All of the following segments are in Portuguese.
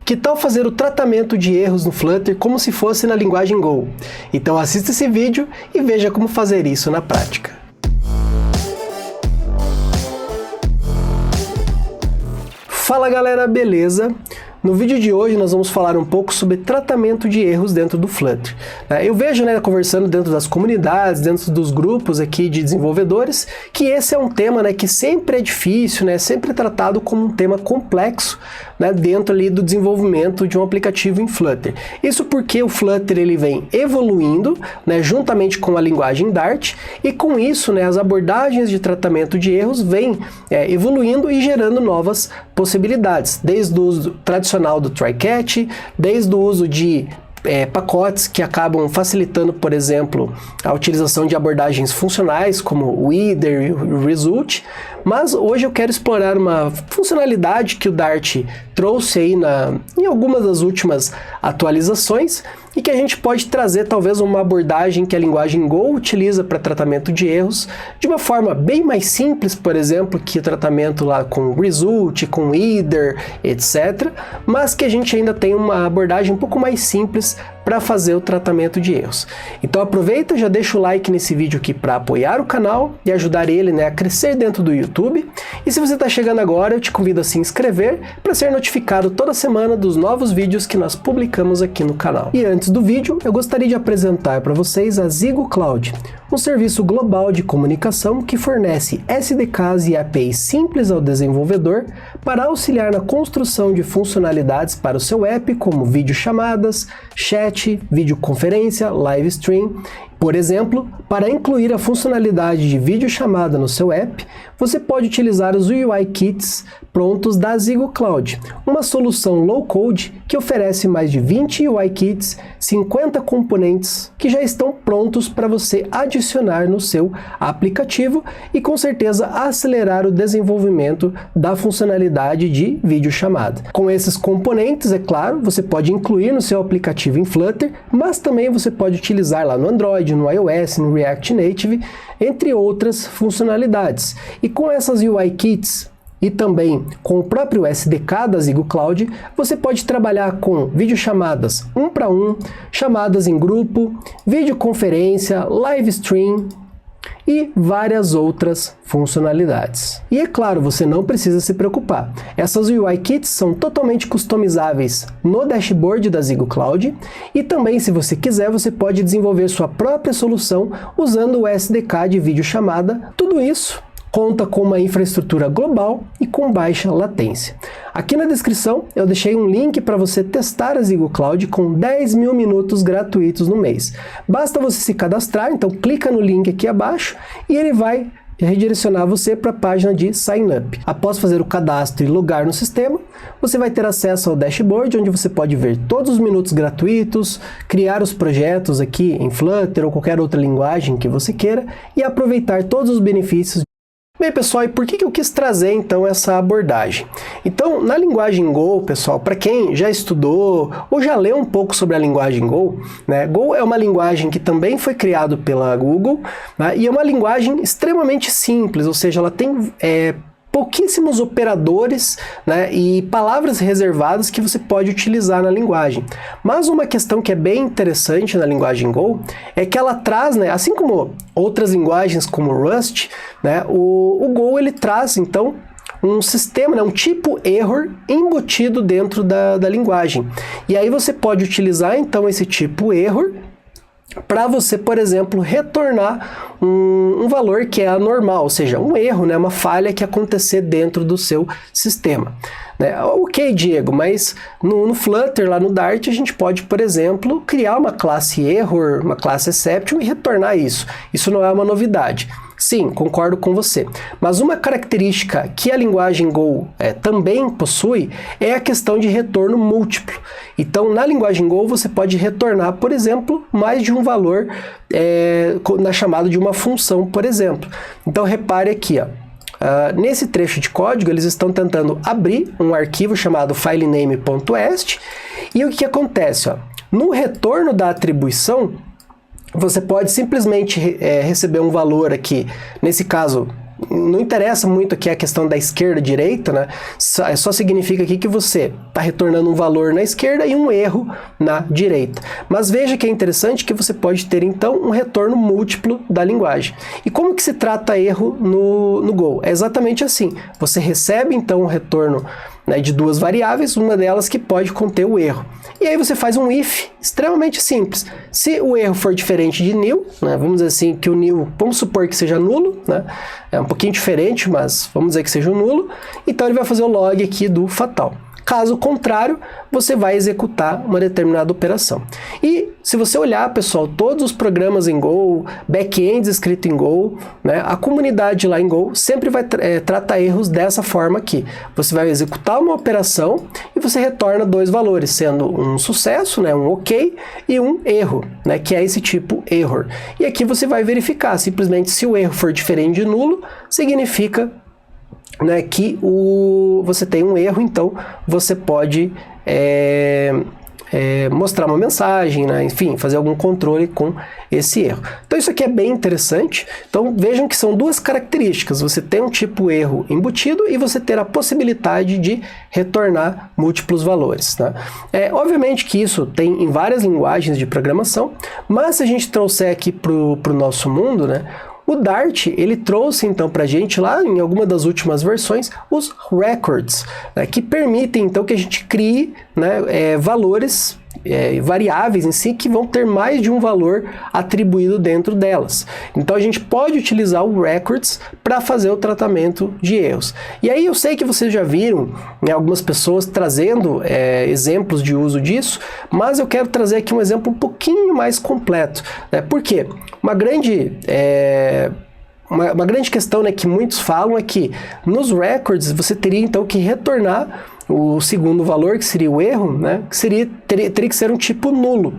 Que tal fazer o tratamento de erros no Flutter como se fosse na linguagem Go? Então assista esse vídeo e veja como fazer isso na prática. Fala galera, beleza? No vídeo de hoje nós vamos falar um pouco sobre tratamento de erros dentro do Flutter. Eu vejo, conversando dentro das comunidades, dentro dos grupos aqui de desenvolvedores, que esse é um tema que sempre é difícil, sempre é tratado como um tema complexo dentro ali do desenvolvimento de um aplicativo em Flutter. Isso porque o Flutter ele vem evoluindo juntamente com a linguagem Dart, e com isso as abordagens de tratamento de erros vêm evoluindo e gerando novas possibilidades, desde o uso tradicional do try-catch, desde o uso de pacotes que acabam facilitando, por exemplo, a utilização de abordagens funcionais como o Either e o Result, mas hoje eu quero explorar uma funcionalidade que o Dart trouxe aí em algumas das últimas atualizações e que a gente pode trazer talvez uma abordagem que a linguagem Go utiliza para tratamento de erros de uma forma bem mais simples, por exemplo, que o tratamento lá com Result, com Either, etc., mas que a gente ainda tem uma abordagem um pouco mais simples para fazer o tratamento de erros. Então aproveita, já deixa o like nesse vídeo aqui para apoiar o canal e ajudar ele a crescer dentro do YouTube. E se você está chegando agora, eu te convido a se inscrever para ser notificado toda semana dos novos vídeos que nós publicamos aqui no canal. E antes do vídeo, eu gostaria de apresentar para vocês a Zygo Cloud, um serviço global de comunicação que fornece SDKs e APIs simples ao desenvolvedor para auxiliar na construção de funcionalidades para o seu app, como videochamadas, chat, videoconferência, live stream. Por exemplo, para incluir a funcionalidade de videochamada no seu app, você pode utilizar os UI Kits prontos da Zygo Cloud, uma solução low-code que oferece mais de 20 UI Kits, 50 componentes que já estão prontos para você adicionar no seu aplicativo e com certeza acelerar o desenvolvimento da funcionalidade de videochamada. Com esses componentes, é claro, você pode incluir no seu aplicativo em Flutter, mas também você pode utilizar lá no Android, no iOS, no React Native, entre outras funcionalidades. E com essas UI Kits e também com o próprio SDK da Zygo Cloud, você pode trabalhar com videochamadas 1 para 1, chamadas em grupo, videoconferência, live stream e várias outras funcionalidades. E é claro, você não precisa se preocupar. Essas UI Kits são totalmente customizáveis no dashboard da Zygo Cloud e também, se você quiser, você pode desenvolver sua própria solução usando o SDK de videochamada. Tudo isso conta com uma infraestrutura global e com baixa latência. Aqui na descrição eu deixei um link para você testar a Zygo Cloud com 10 mil minutos gratuitos no mês. Basta você se cadastrar, então clica no link aqui abaixo e ele vai redirecionar você para a página de Sign Up. Após fazer o cadastro e logar no sistema, você vai ter acesso ao dashboard, onde você pode ver todos os minutos gratuitos, criar os projetos aqui em Flutter ou qualquer outra linguagem que você queira e aproveitar todos os benefícios. Bem, pessoal, e por que eu quis trazer então essa abordagem? Então, na linguagem Go, pessoal, para quem já estudou ou já leu um pouco sobre a linguagem Go, Go é uma linguagem que também foi criada pela Google, e é uma linguagem extremamente simples, ou seja, ela tem pouquíssimos operadores e palavras reservadas que você pode utilizar na linguagem. Mas uma questão que é bem interessante na linguagem Go é que ela traz, assim como outras linguagens como Rust, o Go ele traz então um sistema, um tipo error embutido dentro da linguagem. E aí você pode utilizar então esse tipo error para você, por exemplo, retornar um valor que é anormal, ou seja, um erro, uma falha que acontecer dentro do seu sistema. Ok, Diego, mas no Flutter, lá no Dart, a gente pode, por exemplo, criar uma classe error, uma classe exception e retornar isso. Isso não é uma novidade. Sim, concordo com você. Mas uma característica que a linguagem Go também possui é a questão de retorno múltiplo. Então, na linguagem Go, você pode retornar, por exemplo, mais de um valor na chamada de uma função, por exemplo. Então, repare aqui, nesse trecho de código, eles estão tentando abrir um arquivo chamado filename.est e o que acontece? No retorno da atribuição, você pode simplesmente receber um valor aqui, nesse caso não interessa muito aqui a questão da esquerda e direita, né? Só significa aqui que você está retornando um valor na esquerda e um erro na direita. Mas veja que é interessante que você pode ter, então, um retorno múltiplo da linguagem. E como que se trata erro no Go? É exatamente assim. Você recebe, então, um retorno, né, de duas variáveis, uma delas que pode conter o erro. E aí você faz um if extremamente simples. Se o erro for diferente de nil, né, vamos dizer assim, que o nil, vamos supor que seja nulo, né, é um pouquinho diferente, mas vamos dizer que seja um nulo, então ele vai fazer o log aqui do fatal. Caso contrário, você vai executar uma determinada operação. E se você olhar, pessoal, todos os programas em Go, back-ends escritos em Go, né, a comunidade lá em Go sempre vai tratar erros dessa forma aqui. Você vai executar uma operação e você retorna dois valores, sendo um sucesso, né, um ok, e um erro, né, que é esse tipo error. E aqui você vai verificar, simplesmente se o erro for diferente de nulo, significa, né, que você tem um erro, então você pode mostrar uma mensagem, né, enfim, fazer algum controle com esse erro. Então isso aqui é bem interessante. Então vejam que são duas características, você tem um tipo erro embutido e você ter a possibilidade de retornar múltiplos valores, né? Obviamente que isso tem em várias linguagens de programação, mas se a gente trouxer aqui para o nosso mundo, né, o Dart, ele trouxe então para a gente lá em alguma das últimas versões os records, né, que permitem então que a gente crie, né, valores, variáveis em si que vão ter mais de um valor atribuído dentro delas. Então a gente pode utilizar o records para fazer o tratamento de erros. E aí eu sei que vocês já viram, né, algumas pessoas trazendo exemplos de uso disso, mas eu quero trazer aqui um exemplo um pouquinho mais completo. Por quê? Uma grande questão, né, que muitos falam é que nos records você teria então que retornar o segundo valor, que seria o erro, né, que teria que ser um tipo nulo.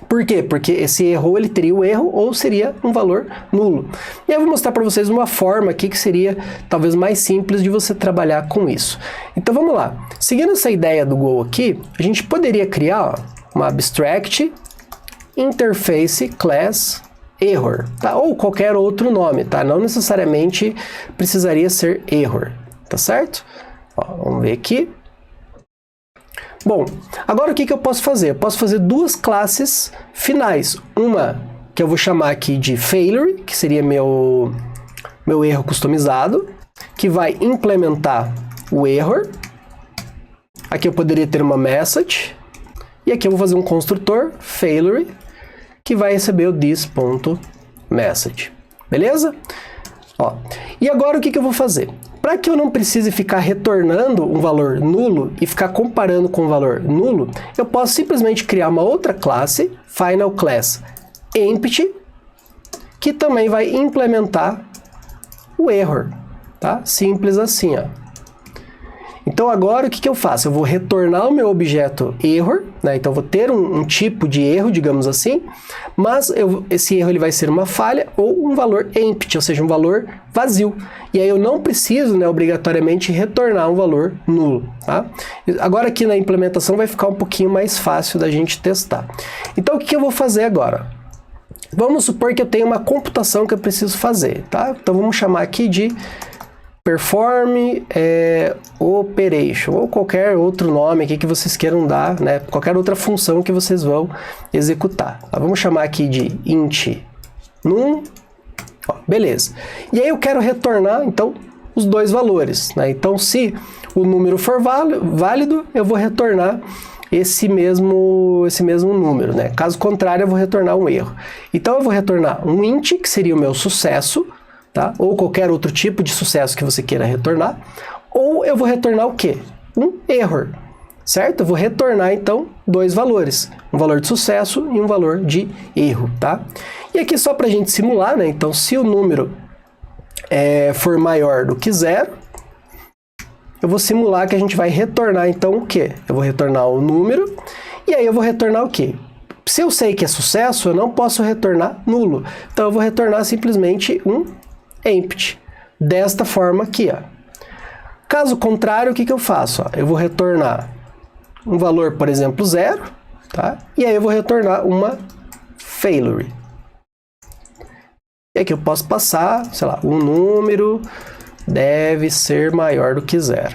Por quê? Porque esse erro, ele teria o erro ou seria um valor nulo. E eu vou mostrar para vocês uma forma aqui que seria talvez mais simples de você trabalhar com isso. Então vamos lá. Seguindo essa ideia do Go aqui, a gente poderia criar, ó, uma abstract interface class error, tá? Ou qualquer outro nome, tá? Não necessariamente precisaria ser error, tá certo? Ó, vamos ver aqui. Bom, agora o que eu posso fazer? Eu posso fazer duas classes finais. Uma que eu vou chamar aqui de failure, que seria meu erro customizado, que vai implementar o error. Aqui eu poderia ter uma message. E aqui eu vou fazer um construtor failure, que vai receber o this.message. Beleza? Ó, e agora o que eu vou fazer? Para que eu não precise ficar retornando um valor nulo e ficar comparando com um valor nulo, eu posso simplesmente criar uma outra classe, final class empty, que também vai implementar o error, tá? Simples assim, ó. Então agora o que eu faço? Eu vou retornar o meu objeto error, né? Então eu vou ter um tipo de erro, digamos assim, mas esse erro ele vai ser uma falha ou um valor empty, ou seja, um valor vazio. E aí eu não preciso, né, obrigatoriamente retornar um valor nulo, tá? Agora aqui na implementação vai ficar um pouquinho mais fácil da gente testar. Então o que eu vou fazer agora? Vamos supor que eu tenho uma computação que eu preciso fazer, tá? Então vamos chamar aqui de perform operation, ou qualquer outro nome aqui que vocês queiram dar, né? Qualquer outra função que vocês vão executar. Tá? Vamos chamar aqui de int num. Ó, beleza. E aí eu quero retornar, então, os dois valores, né? Então, se o número for válido, eu vou retornar esse mesmo número, né? Caso contrário, eu vou retornar um erro. Então, eu vou retornar um int, que seria o meu sucesso, tá? Ou qualquer outro tipo de sucesso que você queira retornar, ou eu vou retornar o quê? Um error, certo? Eu vou retornar, então, dois valores, um valor de sucesso e um valor de erro, tá? E aqui só para a gente simular, né? Então, se o número for maior do que 0, eu vou simular que a gente vai retornar, então, o quê? Eu vou retornar o número, e aí eu vou retornar o quê? Se eu sei que é sucesso, eu não posso retornar nulo. Então, eu vou retornar simplesmente um empty, desta forma aqui, ó. Caso contrário, o que eu faço? Ó? Eu vou retornar um valor, por exemplo, 0, tá? E aí eu vou retornar uma failure. E aqui eu posso passar, sei lá, um número deve ser maior do que 0.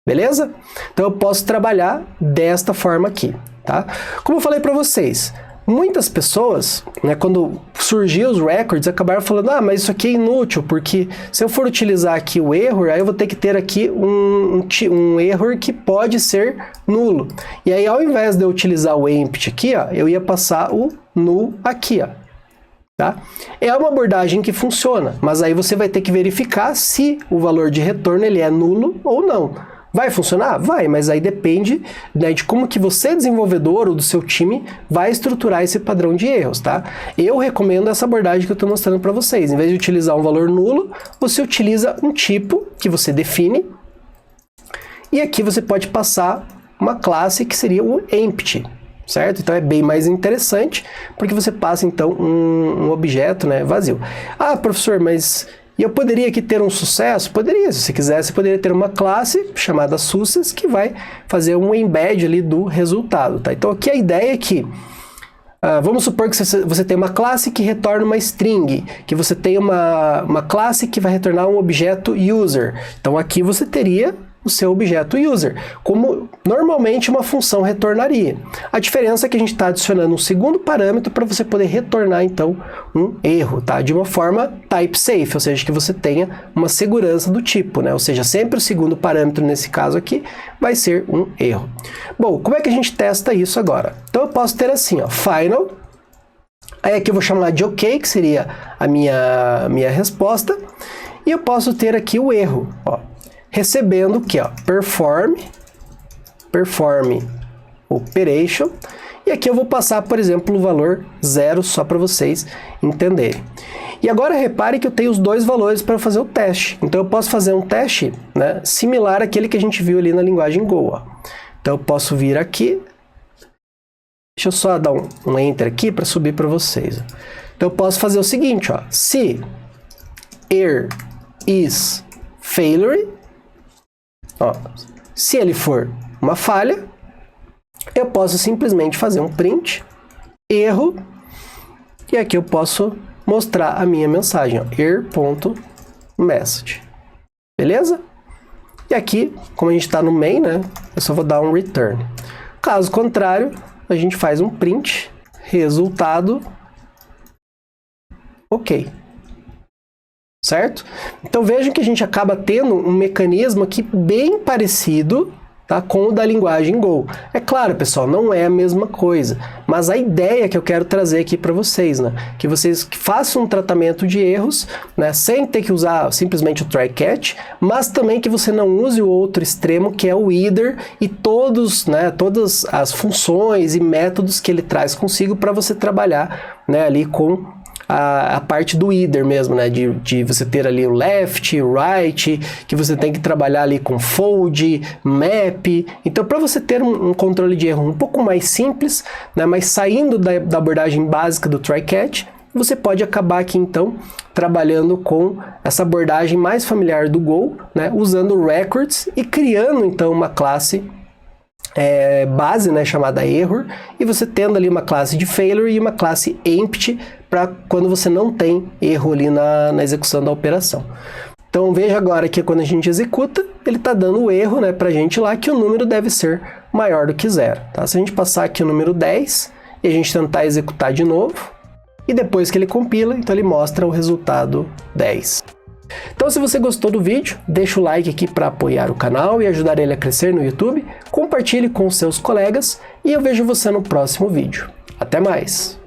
Beleza? Então eu posso trabalhar desta forma aqui, tá? Como eu falei para vocês, muitas pessoas, né, quando surgiu os records, acabaram falando, mas isso aqui é inútil, porque se eu for utilizar aqui o error, aí eu vou ter que ter aqui um error que pode ser nulo. E aí, ao invés de eu utilizar o empty aqui, ó, eu ia passar o null aqui, ó. Tá? É uma abordagem que funciona, mas aí você vai ter que verificar se o valor de retorno ele é nulo ou não. Vai funcionar? Vai, mas aí depende, né, de como que você, desenvolvedor ou do seu time, vai estruturar esse padrão de erros, tá? Eu recomendo essa abordagem que eu estou mostrando para vocês. Em vez de utilizar um valor nulo, você utiliza um tipo que você define, e aqui você pode passar uma classe que seria o empty, certo? Então é bem mais interessante, porque você passa então um objeto, né, vazio. Ah, professor, mas... E eu poderia aqui ter um sucesso? Poderia, se você quisesse, poderia ter uma classe chamada success que vai fazer um embed ali do resultado, tá? Então aqui a ideia é que, vamos supor que você tem uma classe que retorna uma string, que você tem uma classe que vai retornar um objeto user. Então aqui você teria o seu objeto user, como normalmente uma função retornaria. A diferença é que a gente está adicionando um segundo parâmetro para você poder retornar, então, um erro, tá? De uma forma type safe, ou seja, que você tenha uma segurança do tipo, né? Ou seja, sempre o segundo parâmetro, nesse caso aqui, vai ser um erro. Bom, como é que a gente testa isso agora? Então eu posso ter assim, ó, final, aí aqui eu vou chamar de OK, que seria a minha resposta, e eu posso ter aqui o erro, ó, recebendo o que, ó, perform operation, e aqui eu vou passar, por exemplo, o valor 0 só para vocês entenderem. E agora repare que eu tenho os dois valores para fazer o teste. Então eu posso fazer um teste, né, similar àquele que a gente viu ali na linguagem Go, ó. Então eu posso vir aqui, deixa eu só dar um enter aqui para subir para vocês. Então eu posso fazer o seguinte, ó, se err is failure, ó, se ele for uma falha, eu posso simplesmente fazer um print, erro, e aqui eu posso mostrar a minha mensagem, ó, err.message. Beleza? E aqui, como a gente está no main, né, eu só vou dar um return. Caso contrário, a gente faz um print, resultado, ok. Certo? Então vejam que a gente acaba tendo um mecanismo aqui bem parecido, tá, com o da linguagem Go. É claro, pessoal, não é a mesma coisa, mas a ideia que eu quero trazer aqui para vocês, né, que vocês façam um tratamento de erros, né, sem ter que usar simplesmente o try catch, mas também que você não use o outro extremo, que é o either, e todas as funções e métodos que ele traz consigo para você trabalhar, né, ali com a parte do either mesmo, né, de você ter ali o left, o right, que você tem que trabalhar ali com fold, map. Então, para você ter um controle de erro um pouco mais simples, né, mas saindo da abordagem básica do try catch, você pode acabar aqui, então, trabalhando com essa abordagem mais familiar do Go, né, usando records e criando, então, uma classe base, né, chamada error, e você tendo ali uma classe de failure e uma classe empty para quando você não tem erro ali na execução da operação. Então veja agora que quando a gente executa, ele está dando o erro, né, para a gente lá que o número deve ser maior do que 0. Tá? Se a gente passar aqui o número 10 e a gente tentar executar de novo, e depois que ele compila, então ele mostra o resultado 10. Então, se você gostou do vídeo, deixa o like aqui para apoiar o canal e ajudar ele a crescer no YouTube, compartilhe com seus colegas e eu vejo você no próximo vídeo. Até mais!